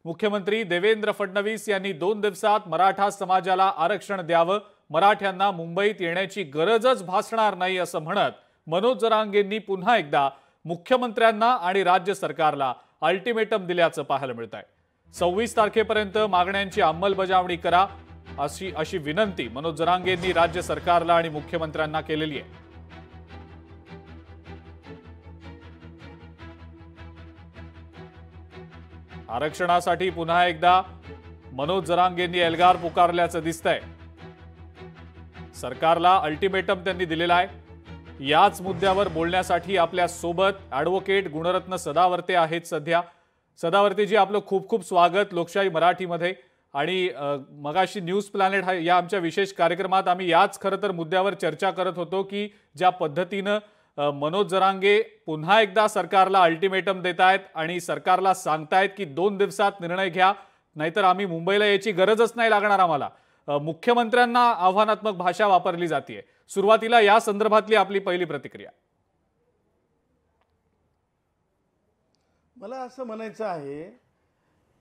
मुख्यमंत्री देवेंद्र फडणवीस यांनी 2 दिवसात मराठा समाजाला आरक्षण द्यावं, मराठ्यांना मुंबईत येण्याची गरजच भासणार नाही असं म्हणत मनोज जरांगेंनी पुन्हा एकदा मुख्यमंत्र्यांना आणि राज्य सरकारला अल्टिमेटम दिल्याचं पाहायला मिळतंय। 26 तारखेपर्यंत मागण्यांची अंमलबजावणी करा अशी विनंती मनोज जरांगेंनी राज्य सरकारला आणि मुख्यमंत्र्यांना केलेली आहे। आरक्षणासाठी पुन्हा एकदा मनोज जरांगेंनी एल्गार पुकारल्याचं दिसतंय। सरकारला अल्टिमेटम त्यांनी दिलेला आहे। याच मुद्द्यावर बोलण्यासाठी आपल्या सोबत ॲडव्होकेट गुणरत्न सदावर्ते आहेत। सदावर्तेजी, आपलं खूप खूप स्वागत लोकशाही मराठीमध्ये। आणि मगाशी न्यूज प्लॅनेट या आमच्या विशेष कार्यक्रमात आम्ही याच खरं तर मुद्द्यावर चर्चा करत होतो की ज्या पद्धतीनं मनोज जरांगे पुन्हा एकदा सरकारला अल्टिमेटम देत आहेत आणि सरकारला सांगतायत की 2 दिवसात निर्णय घ्या, नाहीतर आम्ही मुंबईला यायची गरजच नाही लागणार आम्हाला। मुख्यमंत्र्यांना आव्हानात्मक भाषा वापरली जाते। सुरुवातीला या संदर्भातली आपली पहिली प्रतिक्रिया। मला असं म्हणायचं आहे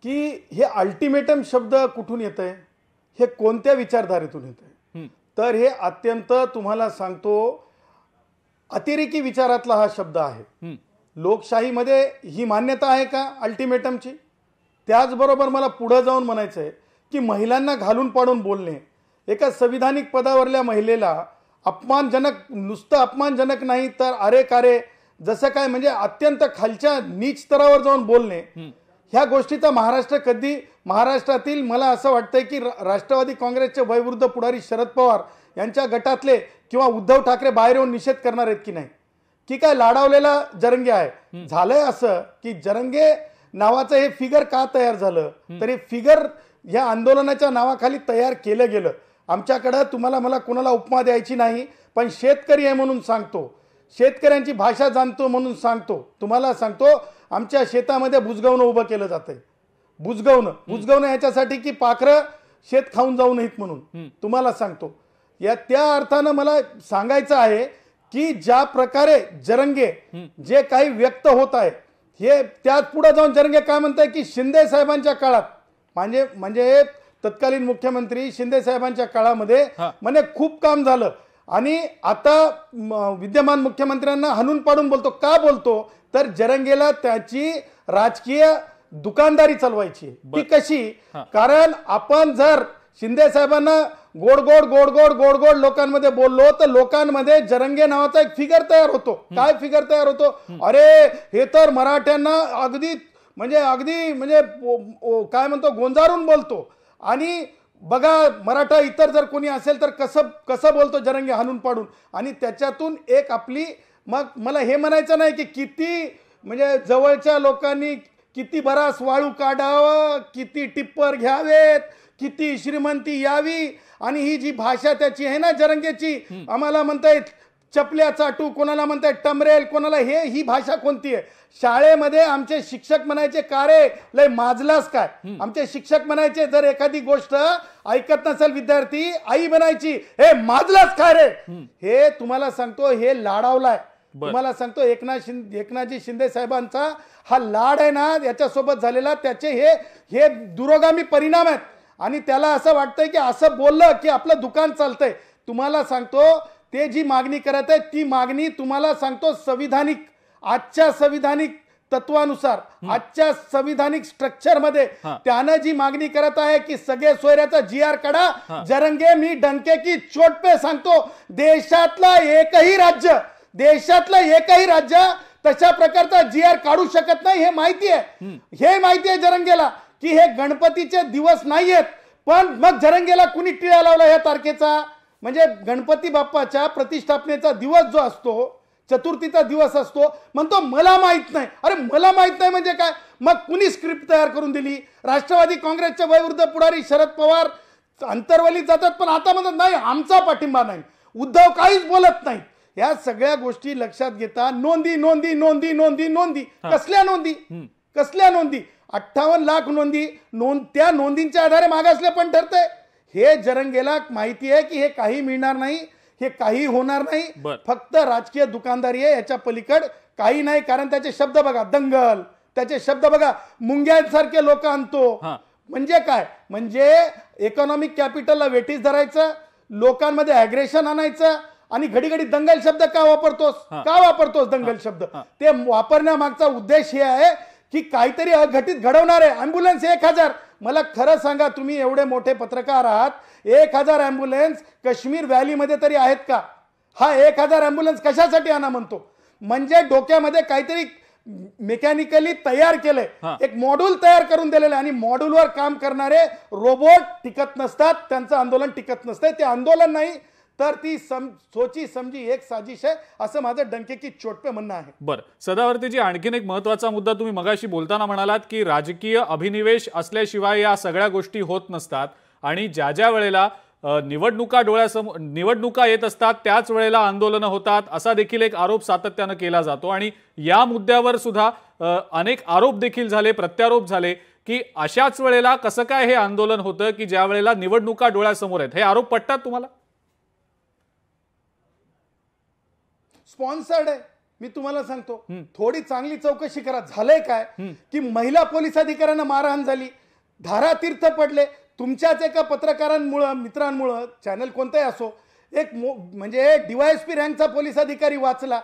की हे अल्टिमेटम शब्द कुठून येतंय, हे कोणत्या विचारधारेतून येतंय? तर हे अत्यंत तुम्हाला सांगतो अतिरेकी विचारातला हा शब्द आहे। लोकशाहीमध्ये ही मान्यता आहे का अल्टिमेटमची? त्याचबरोबर मला पुढे जाऊन म्हणायचं आहे की महिलांना घालून पाडून बोलणे, एका संविधानिक पदावरल्या महिलेला अपमानजनक, नुसतं अपमानजनक नाही तर अरे कारे जसं काय म्हणजे अत्यंत खालच्या नीच स्तरावर जाऊन बोलणे, ह्या गोष्टीचा महाराष्ट्रातील मला असं वाटतंय की राष्ट्रवादी काँग्रेसचे वयोवृद्ध पुढारी शरद पवार यांच्या गटातले किंवा उद्धव ठाकरे बाहेर येऊन निषेध करणार आहेत की नाही, की काय लाडावलेला जरंगे आहे? झालंय असं की जरंगे नावाचं हे फिगर का तयार झालं, तर हे फिगर या आंदोलनाच्या नावाखाली तयार केलं गेलं। आमच्याकडं तुम्हाला मला कोणाला उपमा द्यायची नाही, पण शेतकरी आहे म्हणून सांगतो, शेतकऱ्यांची भाषा जाणतो म्हणून सांगतो। तुम्हाला सांगतो आमच्या शेतामध्ये बुजगावणं उभं केलं जातंय। बुजगावणं ह्याच्यासाठी की पाखरं शेत खाऊन जाऊ नयेत म्हणून तुम्हाला सांगतो। त्या अर्थानं मला सांगायचं आहे की ज्या प्रकारे जरंगे जे काही व्यक्त होत आहे, हे त्यात पुढे जाऊन जरंगे काय म्हणताय की शिंदे साहेबांच्या काळात म्हणजे तत्कालीन मुख्यमंत्री शिंदे साहेबांच्या काळामध्ये म्हणजे खूप काम झालं आणि आता विद्यमान मुख्यमंत्र्यांना हाणून पाडून बोलतो। का बोलतो तर जरंगेला त्याची राजकीय दुकानदारी चालवायची। ती कशी? कारण आपण जर शिंदे साहेबांना गोड गोड लोकांमध्ये बोललो तर लोकांमध्ये जरंगे नावाचा एक फिगर तयार होतो। काय फिगर तयार होतो? अरे हे तर मराठ्यांना अगदी काय म्हणतो गोंजारून बोलतो, आणि बघा मराठा इतर जर कोणी असेल तर कसं बोलतो जरंगे हाणून पाडून। आणि त्याच्यातून एक आपली, मग मला हे म्हणायचं नाही की किती म्हणजे जवळच्या लोकांनी किती बरास वाळू काढावं, किती टिप्पर घ्यावेत, किती श्रीमंती यावी, आणि ही जी भाषा त्याची आहे ना जरंगेची, आम्हाला म्हणतायत चपल्या चाटू, कोणाला म्हणतायत टमरेल, कोणाला ही भाषा कोणती आहे? शाळेमध्ये आमचे शिक्षक म्हणायचे का रे लय माजलास काय? आमचे शिक्षक म्हणायचे जर एखादी गोष्ट ऐकत नसेल विद्यार्थी, आई म्हणायची हे माजलास काय रे? हे तुम्हाला सांगतो हे लाडावलाय। तुम्हाला सांगतो एकनाथजी शिंदे साहेबांचा हा लाड आहे ना, याच्यासोबत झालेला त्याचे हे दुरोगामी परिणाम आहेत। आणि त्याला असं वाटतंय की असं बोललं की आपलं दुकान चालतंय। तुम्हाला सांगतो ते जी मागणी करत आहे ती मागणी तुम्हाला सांगतो आजच्या संविधानिक तत्वानुसार, आजच्या संविधानिक स्ट्रक्चर मध्ये त्यानं जी मागणी करत आहे की सगळे सोयऱ्याचा GR काढा। जरंगे मी डंके की चोट पे सांगतो देशातलं एकही राज्य तशा प्रकारचा GR काढू शकत नाही। हे माहिती आहे जरंगेला की हे गणपतीचे दिवस नाहीयेत, पण मग जरंगेला कुणी टिळा लावला या तारखेचा? म्हणजे गणपती बाप्पाच्या प्रतिष्ठापनेचा दिवस जो असतो, चतुर्थीचा दिवस असतो, म्हणतो मला माहित नाही। अरे मला माहित नाही म्हणजे काय? मग कुणी स्क्रिप्ट तयार करून दिली? राष्ट्रवादी काँग्रेसचे वयोवृद्ध पुढारी शरद पवार अंतर्वलीत जातात, पण आता म्हणतात नाही आमचा पाठिंबा नाही, उद्धव काहीच बोलत नाही। या सगळ्या गोष्टी लक्षात घेता नोंदी कसल्या नोंदी? 58 लाख नोंदी, त्या नोंदींच्या आधारे मागासले पण ठरतंय। हे जरंगेला माहिती आहे की हे काही मिळणार नाही, हे काही होणार नाही, फक्त राजकीय दुकानदारी आहे, याच्या पलीकड काही नाही। कारण त्याचे शब्द बघा, दंगल, त्याचे शब्द बघा, मुंग्यांसारखे लोक आणतो. म्हणजे काय? म्हणजे इकॉनॉमिक कॅपिटलला वेटीस धरायचं, लोकांमध्ये ॲग्रेशन आणायचं. आणि घडी घडी दंगल शब्द का वापरतोस दंगल शब्द? ते वापरण्यामागचा उद्देश हे आहे की काहीतरी अघटित घडवणार आहे. अँब्युलन्स 1000, मला खरं सांगा, तुम्ही एवढे मोठे पत्रकार आहात, 1000 अँब्युलन्स काश्मीर व्हॅलीमध्ये तरी आहेत का? हा 1000 अँब्युलन्स कशासाठी आणा म्हणतो? म्हणजे डोक्यामध्ये काहीतरी मेकॅनिकली तयार केलंय, एक मॉड्यूल तयार करून दिलेलं आहे. आणि मॉड्यूलवर काम करणारे रोबोट टिकत नसतात, त्यांचं आंदोलन टिकत नसतंय. ते आंदोलन नाही तर ती सोची समजी एक साजिश आहे, असं माझं डंके की चोट पे म्हणणं आहे. बरं, सदावर्तीजी, आणखीन एक महत्वाचा मुद्दा तुम्ही मगाशी बोलताना म्हणालात की राजकीय अभिनिवेश असल्याशिवाय या सगळ्या गोष्टी होत नसतात. आणि ज्या ज्या वेळेला निवडणुका येत असतात त्याच वेळेला आंदोलनं होतात, असा देखील एक आरोप सातत्यानं केला जातो. आणि या मुद्द्यावर सुद्धा अनेक आरोप देखील झाले, प्रत्यारोप झाले की अशाच वेळेला कसं काय हे आंदोलन होतं की ज्या वेळेला निवडणुका डोळ्यासमोर आहेत. हे आरोप पटतात तुम्हाला? स्पॉन्सर्ड आहे. मी तुम्हाला सांगतो, थोडी चांगली चौकशी करा. झालंय काय की महिला पोलीस अधिकाऱ्यांना मारहाण झाली, धारातीर्थ पडले तुमच्याच एका पत्रकारांमुळं, मित्रांमुळं, चॅनल कोणताही असो. एक म्हणजे DYSP रँकचा पोलीस अधिकारी वाचला,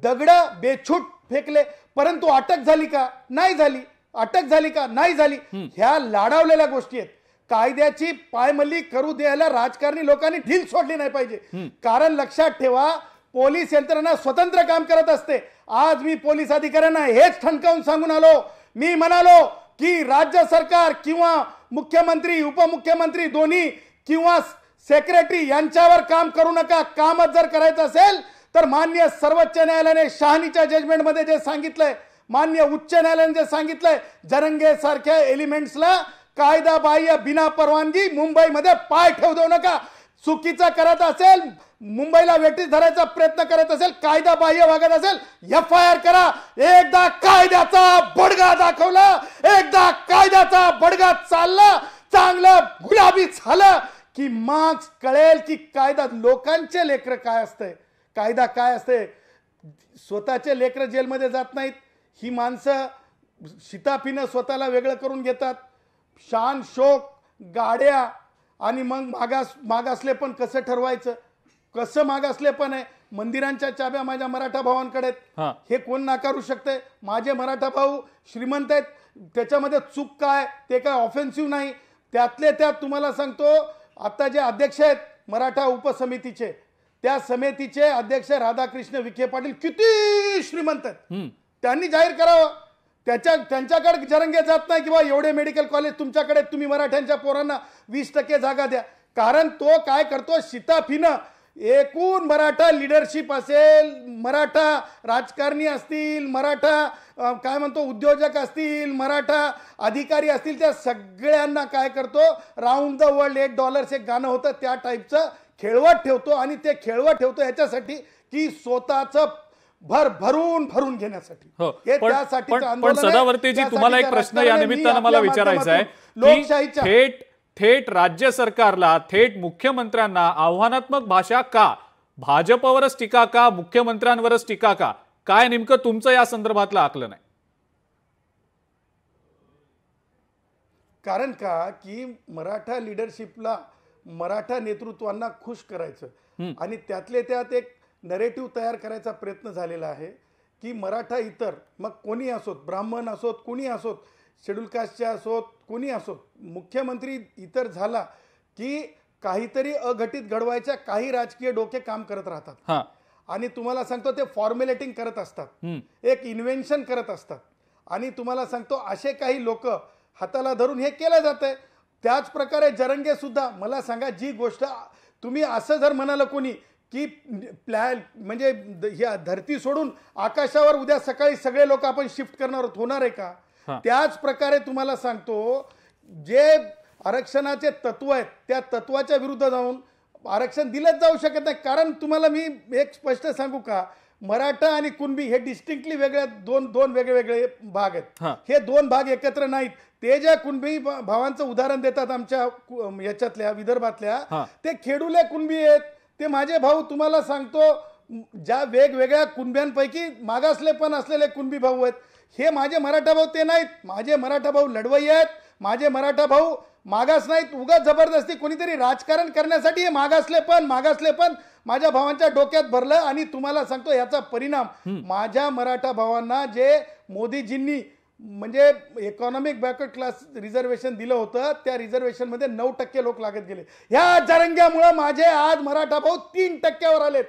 दगड बेछूट फेकले, परंतु अटक झाली का? नाही झाली. अटक झाली का? नाही झाली. ह्या लाडावलेल्या गोष्टी आहेत. कायद्याची पायमल्ली करू द्यायला राजकारणी लोकांनी ढील सोडली नाही पाहिजे. कारण लक्षात ठेवा, पोलीस यंत्रणा स्वतंत्र काम करत असते. आज मी पोलीस अधिकाऱ्यांना हेच ठणकावून सांगून आलो. मी म्हणालो की राज्य सरकार किंवा मुख्यमंत्री, उपमुख्यमंत्री दोन्ही किंवा सेक्रेटरी यांच्यावर काम करू नका. कामच जर करायचं असेल तर मान्य सर्वोच्च न्यायालयाने शहानीच्या जजमेंटमध्ये जे सांगितलंय, मान्य उच्च न्यायालयाने जे सांगितलंय, जरंगे सारख्या एलिमेंट्सला कायदा बाह्य बिना परवानगी मुंबईमध्ये पाय ठेवू देऊ नका. चुकीचा करत असेल, मुंबईला वेटीस धरायचा प्रयत्न करत असेल, कायदा बाह्य वागत असेल, FIR करा. एकदा कायद्याचा बडगा दाखवला, एकदा कायद्याचा बडगा चालला, चांगलं गुलाबी झालं की मग कळेल की कायदा लोकांचे लेकर काय असतंय, कायदा काय असते. स्वतःचे लेकर जेलमध्ये जात नाहीत. ही माणसं शिताफीनं स्वतःला वेगळं करून घेतात. शान शोक, गाड्या, आणि मग मागासले पण कसं ठरवायचं, कसं मागासले पण आहे. मंदिरांच्या चाब्या माझ्या मराठा भावांकडे आहेत, हे कोण नाकारू शकते? माझे मराठा भाऊ श्रीमंत आहेत, त्याच्यामध्ये चूक काय? ते काय ऑफेन्सिव्ह नाही. त्यातले त्यात तुम्हाला सांगतो, आता जे अध्यक्ष आहेत मराठा उपसमितीचे, त्या समितीचे अध्यक्ष राधाकृष्ण विखे पाटील किती श्रीमंत आहेत, त्यांनी जाहीर करावं. त्यांच्याकडे जरंगे जात नाही किंवा एवढे मेडिकल कॉलेज तुमच्याकडे, तुम्ही मराठ्यांच्या पोरांना 20% जागा द्या. कारण तो काय करतो, शिताफीनं एकूण मराठा लिडरशिप असेल, मराठा राजकारणी असतील, मराठा काय म्हणतो उद्योजक असतील, मराठा अधिकारी असतील, त्या सगळ्यांना काय करतो, राऊंड द वर्ल्ड $8 एक गाणं होतं त्या टाईपचं खेळवत ठेवतो. आणि ते खेळवत ठेवतो याच्यासाठी की स्वतःचं भरून घेण्यासाठी. पण सदावर्तीजी, तुम्हाला एक प्रश्न या निमित्तानं मला विचारायचा आहे. लोकशाहीच्या थेट राज्य सरकारला, थेट मुख्यमंत्र्यांना आव्हानात्मक भाषा का? भाजपवरच टीका का? मुख्यमंत्र्यांवरच टीका का? काय नेमकं तुमचं या संदर्भातलं आकलन आहे? कारण का की मराठा लिडरशिपला, मराठा नेतृत्वांना खुश करायचं आणि त्यातले त्यात एक नरेटिव्ह तयार करायचा प्रयत्न झालेला आहे की मराठा इतर, मग कोणी असोत, ब्राह्मण असोत, कोणी असोत, शेड्यूल कास्टचे असोत, कोणी असोत, मुख्यमंत्री इतर झाला की काहीतरी अघटित घडवायच्या काही राजकीय डोके काम करत राहतात. आणि तुम्हाला सांगतो ते फॉर्म्युलेटिंग करत असतात, एक इन्व्हेन्शन करत असतात. आणि तुम्हाला सांगतो असे काही लोक हाताला धरून हे केलं जातंय. त्याच प्रकारे जरंगे सुद्धा, मला सांगा, जी गोष्ट तुम्ही असं जर म्हणाल कोणी की प्लॅन म्हणजे ह्या धरती सोडून आकाशावर उद्या सकाळी सगळे लोक आपण शिफ्ट करणार होणार आहे का? त्याच प्रकारे तुम्हाला सांगतो, जे आरक्षणाचे तत्व आहेत त्या तत्वाच्या विरुद्ध जाऊन आरक्षण दिलंच जाऊ शकत नाही. कारण तुम्हाला मी एक स्पष्ट सांगू का, मराठा आणि कुणबी हे डिस्टिंक्टली वेगळे दोन वेगळे भाग आहेत. हे दोन भाग एकत्र नाहीत. ते ज्या कुणबी भावांचं उदाहरण देतात आमच्या याच्यातल्या विदर्भातल्या, ते खेडूले कुणबी आहेत, ते माझे भाऊ. तुम्हाला सांगतो, ज्या वेगवेगळ्या कुणब्यांपैकी मागासले पण असलेले कुणबी भाऊ आहेत. हे माझे मराठा भाऊ ते नाहीत, माझे मराठा भाऊ लढवई आहेत, माझे मराठा भाऊ मागास नाहीत. उगाच जबरदस्ती कोणीतरी राजकारण करण्यासाठी हे मागासले पण माझ्या भावांच्या डोक्यात भरलं. आणि तुम्हाला सांगतो याचा परिणाम माझ्या मराठा भावांना जे मोदीजींनी म्हणजे इकॉनॉमिक बॅकवर्ड क्लास रिझर्वेशन दिलं होतं, त्या रिझर्वेशन मध्ये 9% लोक लागत गेले. ह्या जरंग्यामुळे माझे आज मराठा भाऊ 3%वर आलेत.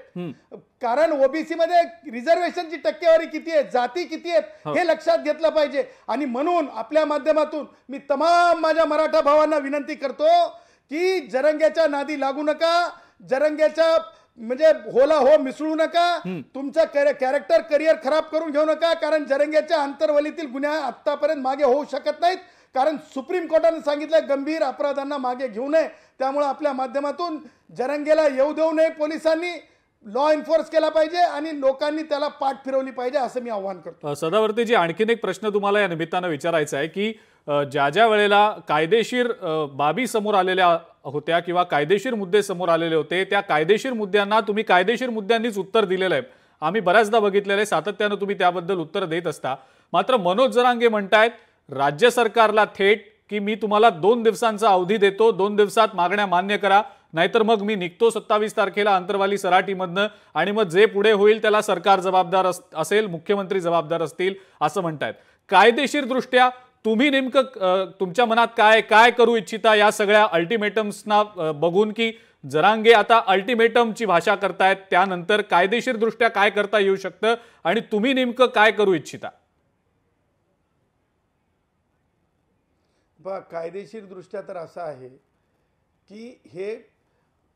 कारण ओबीसी मध्ये रिझर्वेशनची टक्केवारी किती आहे, जाती किती आहेत हे लक्षात घेतलं पाहिजे. आणि म्हणून आपल्या माध्यमातून मी तमाम माझ्या मराठा भावांना विनंती करतो की जरंग्याच्या नादी लागू नका, जरंग्याच्या म्हणजे होला हो मिसळू नका, तुमचं कॅरेक्टर करिअर खराब करून घेऊ नका. कारण जरंग्याच्या अंतर्वलीतील गुन्हे आतापर्यंत मागे होऊ शकत नाहीत, कारण सुप्रीम कोर्टाने सांगितलं गंभीर अपराधांना मागे घेऊ नये. त्यामुळे आपल्या माध्यमातून जरंगेला येऊ देऊ नये, पोलिसांनी लॉ एन्फोर्स केला पाहिजे आणि लोकांनी त्याला पाठ फिरवली पाहिजे, असं मी आव्हान करतो. सदावर्तीजी, आणखीन एक प्रश्न तुम्हाला या निमित्तानं विचारायचा आहे की ज्या वेळेला कायदेशीर बाबी समोर आलेल्या होत्या किंवा कायदेशीर मुद्दे समोर आलेले होते, त्या कायदेशीर मुद्द्यांना तुम्ही कायदेशीर मुद्द्यांनीच उत्तर दिलेलं आहे. आम्ही बऱ्याचदा बघितलेलं आहे, सातत्यानं तुम्ही त्याबद्दल उत्तर देत असता. मात्र मनोज जरांगे म्हणतायत राज्य सरकारला थेट की मी तुम्हाला 2 दिवसांचा अवधी देतो, 2 दिवसात मागण्या मान्य करा, नाहीतर मग मी निघतो 27 तारखेला अंतरवाली सराटीमधनं आणि मग जे पुढे होईल त्याला सरकार जबाबदार असेल, मुख्यमंत्री जबाबदार असतील असं म्हणतायत. कायदेशीर दृष्ट्या तुम्ही नेमकं तुमच्या मनात काय करू इच्छिता या सगळ्या अल्टिमेटम्सना बघून, की जरांगे आता अल्टिमेटमची भाषा करतायत, त्यानंतर कायदेशीर दृष्ट्या काय करता येऊ शकतं आणि तुम्ही नेमकं काय करू इच्छिता? कायदेशीर दृष्ट्या तर असं आहे की हे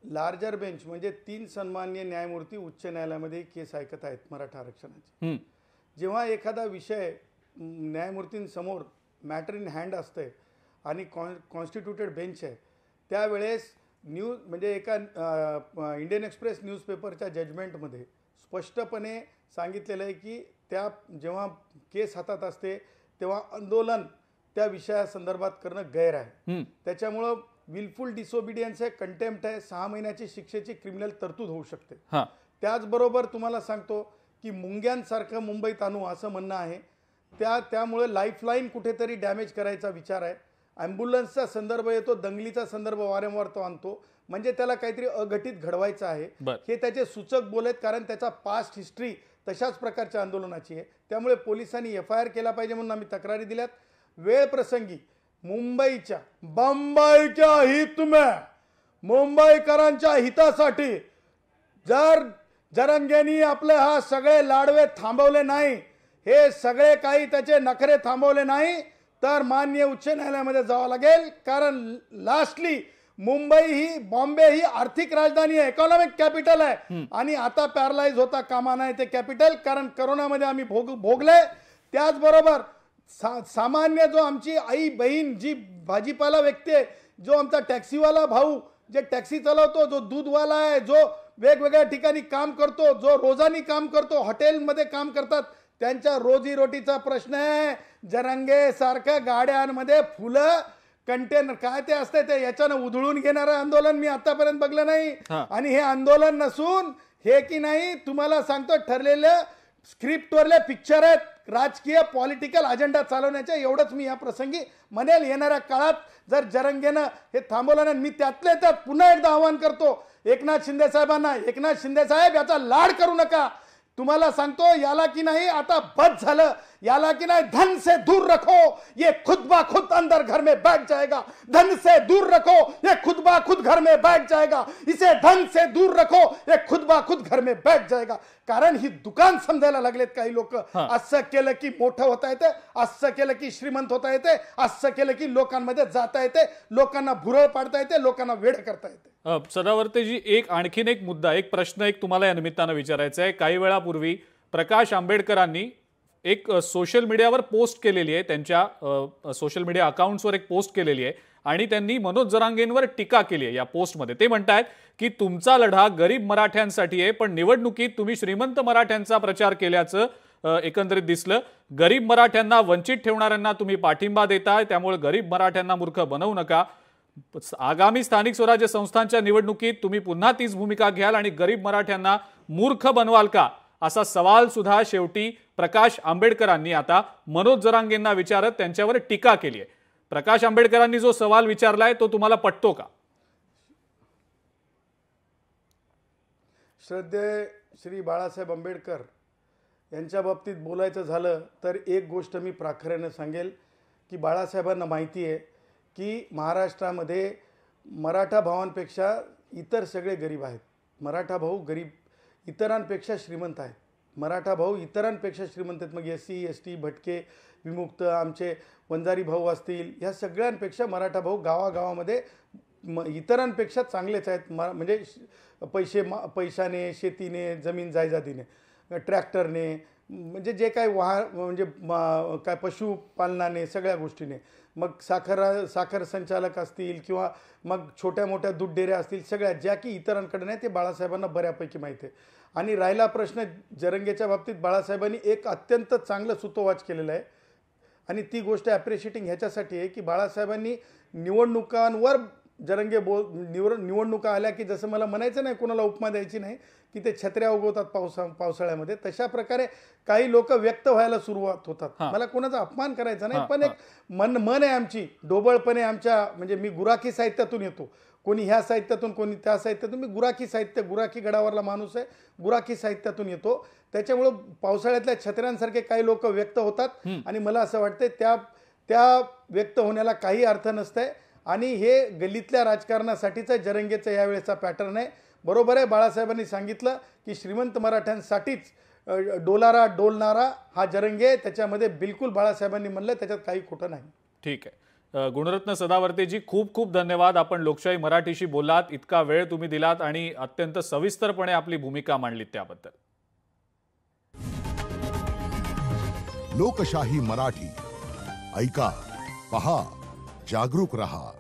लार्जर बेंच म्हणजे 3 सन्माननीय न्यायमूर्ती उच्च न्यायालयामध्ये केस ऐकत आहेत मराठा आरक्षणाची. जेव्हा एखादा विषय न्यायमूर्तींसमोर मॅटर इन हँड असते आणि कॉन्स्टिट्यूटेड बेंच आहे, त्यावेळेस म्हणजे एका इंडियन एक्सप्रेस न्यूजपेपरच्या जजमेंटमध्ये स्पष्टपणे सांगितलेलं आहे की त्या जेव्हा केस हातात असते तेव्हा आंदोलन त्या विषयासंदर्भात करणं गैर आहे. त्याच्यामुळं विलफुल डिसोबिडियन्स आहे, कंटेम्प्ट आहे, 6 महिन्याची शिक्षेची क्रिमिनल तरतूद होऊ शकते. त्याचबरोबर तुम्हाला सांगतो की मुंग्यांसारखं मुंबईत आणू असं म्हणणं आहे. त्यामुळे लाईफलाईन कुठेतरी डॅमेज करायचा विचार आहे. ॲम्ब्युलन्सचा संदर्भ येतो, दंगलीचा संदर्भ वारंवार तो आणतो, म्हणजे त्याला काहीतरी अघटित घडवायचं आहे. हे त्याचे सूचक बोल आहेत, कारण त्याचा पास्ट हिस्ट्री तशाच प्रकारच्या आंदोलनाची आहे. त्यामुळे पोलिसांनी FIR केला पाहिजे म्हणून आम्ही तक्रारी दिल्यात. वेळ प्रसंगी मुंबईच्या मुंबईकरांच्या हितासाठी जर जरंगेनी आपले हा सगळे लाडवे थांबवले नाही, हे सगळे काही त्याचे नखरे थांबवले नाही, तर माननीय उच्च न्यायालयामध्ये जावं लागेल. कारण लास्टली मुंबई ही बॉम्बे ही आर्थिक राजधानी आहे, इकॉनॉमिक कॅपिटल आहे, आणि आता पॅरलाइज होता कामा नाही ते कॅपिटल, कारण करोनामध्ये आम्ही भोगले. त्याचबरोबर सामान्य जो आमची आई बहीण जी भाजीपाला व्यक्ती आहे, जो आमचा टॅक्सीवाला भाऊ जे टॅक्सी चालवतो, जो दूधवाला आहे, जो वेगवेगळ्या ठिकाणी काम करतो, जो रोजानी काम करतो, हॉटेलमध्ये काम करतात, त्यांच्या रोजीरोटीचा प्रश्न आहे. जरंगे सारख्या गाड्यांमध्ये फुलं कंटेनर काय ते असते ते याच्यानं उधळून घेणारं आंदोलन मी आतापर्यंत बघलं नाही. आणि हे आंदोलन नसून हे की नाही तुम्हाला सांगतो ठरलेलं स्क्रिप्टवरले पिक्चर आहेत, राजकीय पॉलिटिकल अजेंडा चालवण्याचे. एवढंच मी या प्रसंगी म्हणेल. येणाऱ्या काळात जर जरंगेनं हे थांबवलं नाही, मी त्यातले त्यात पुन्हा एकदा आवाहन करतो एकनाथ शिंदे साहेबांना, एकनाथ शिंदे साहेब याचा लाड करू नका. तुम्हाला सांगतो याला की नाही आता बस झालं, याला की नहीं धन से दूर रखो, ये खुद बा खुद अंदर घर में बैठ जाएगा. धन से दूर रखो, ये खुद बा खुद घर में बैठ जाएगा. इसे धन से दूर रखो, ये खुद बा खुद घर में बैठ जाएगा. कारण ही दुकान समजायला लागलेत काही लोक. असं केलं की मोठं होता येते, असं केलं की श्रीमंत होता येते, असं केलं की लोकांमध्ये जाता येते, लोकांना भुरळ पाडता येते, लोकांना वेड करता येते. सदावर्तेजी, आणखीन एक मुद्दा, एक प्रश्न तुम्हाला या निमित्तानं विचारायचा आहे. काही वेळापूर्वी प्रकाश आंबेडकरांनी एक सोशल मीडियावर पोस्ट केलेली आहे, त्यांच्या सोशल मीडिया अकाउंट्सवर एक पोस्ट केलेली आहे आणि त्यांनी मनोज जरांगेंवर टीका केली आहे. या पोस्टमध्ये ते म्हणतात की तुमचा लढा गरीब मराठ्यांसाठी आहे, पण निवडणुकीत तुम्ही श्रीमंत मराठ्यांचा प्रचार केल्याचं एकंदरीत दिसलं. गरीब मराठ्यांना वंचित ठेवणाऱ्यांना तुम्ही पाठिंबा देताय, त्यामुळे गरीब मराठ्यांना मूर्ख बनवू नका. आगामी स्थानिक स्वराज्य संस्थांच्या निवडणुकीत तुम्ही पुन्हा तीच भूमिका घ्याल आणि गरीब मराठ्यांना मूर्ख बनवाल का, असा सवाल सुद्धा शेवटी प्रकाश आंबेडकरांनी आता मनोज जरांगेंना विचारत त्यांच्यावर टीका केली आहे. प्रकाश आंबेडकरांनी जो सवाल विचारलाय तो तुम्हाला पटतो का? श्रद्धेय श्री बाळासाहेब आंबेडकर यांच्या बाबतीत बोलायचं झालं तर एक गोष्ट मी प्राखऱ्याने सांगेल की बाळासाहेबांना माहिती आहे की महाराष्ट्रामध्ये मराठा भावांपेक्षा इतर सगळे गरीब आहेत. मराठा भाऊ गरीब इतरांपेक्षा श्रीमंत आहेत. मराठा भाऊ इतरांपेक्षा श्रीमंत आहेत. मग SC ST भटके विमुक्त आमचे वंजारी भाऊ असतील, ह्या सगळ्यांपेक्षा मराठा भाऊ गावागावामध्ये इतरांपेक्षा चांगलेच आहेत. म्हणजे पैशाने, शेतीने, जमीन जायदादीने, ट्रॅक्टरने, म्हणजे जे काय म्हणजे काय पशुपालनाने, सगळ्या गोष्टीने, मग साखर संचालक असतील किंवा मग छोट्या मोठ्या दूध डेऱ्या असतील, सगळ्या ज्या की इतरांकडे नाही, ते बाळासाहेबांना बऱ्यापैकी माहिती आहे. आणि राहिला प्रश्न जरंगेच्या बाबतीत, बाळासाहेबांनी एक अत्यंत चांगलं सुतोवाच केलेलं आहे आणि ती गोष्ट ॲप्रिशिएटिंग ह्याच्यासाठी आहे की बाळासाहेबांनी निवडणुकांवर जरंगे निवडणुका आल्या की जसं मला म्हणायचं नाही, कोणाला उपमा द्यायची नाही की ते छत्र्या उगवतात पावसाळ्यामध्ये, तशा प्रकारे काही लोक व्यक्त व्हायला सुरुवात होतात. मला कोणाचा अपमान करायचा नाही, पण एक मन आहे आमची, ढोबळपणे आमच्या, म्हणजे मी गुराखी साहित्यातून येतो, कोणी ह्या साहित्यातून कोणी त्या साहित्यातून, मी गुराखी गडावरला माणूस आहे, गुराखी साहित्यातून येतो. त्याच्यामुळं पावसाळ्यातल्या छत्र्यांसारखे काही लोक व्यक्त होतात आणि मला असं वाटतं त्या व्यक्त होण्याला काही अर्थ नसतंय. आणि हे गल्लीतल्या राजकारणासाठीचा जरंगेचा यावेळेचा पॅटर्न आहे. बरोबर आहे, बाळासाहेबांनी सांगितलं की श्रीमंत मराठ्यांसाठीच डोलणारा हा जरंगे, त्याच्यामध्ये बिलकुल बाळासाहेबांनी म्हणलं, त्याच्यात काही खोटं नाही. ठीक आहे. गुणरत्न सदावर्तेजी, खूप खूप धन्यवाद. आपण लोकशाही मराठीशी बोलात, इतका वेळ तुम्ही दिलात आणि अत्यंत सविस्तरपणे आपली भूमिका मांडलीत त्याबद्दल. लोकशाही मराठी ऐका, पहा, जागरूक रहा.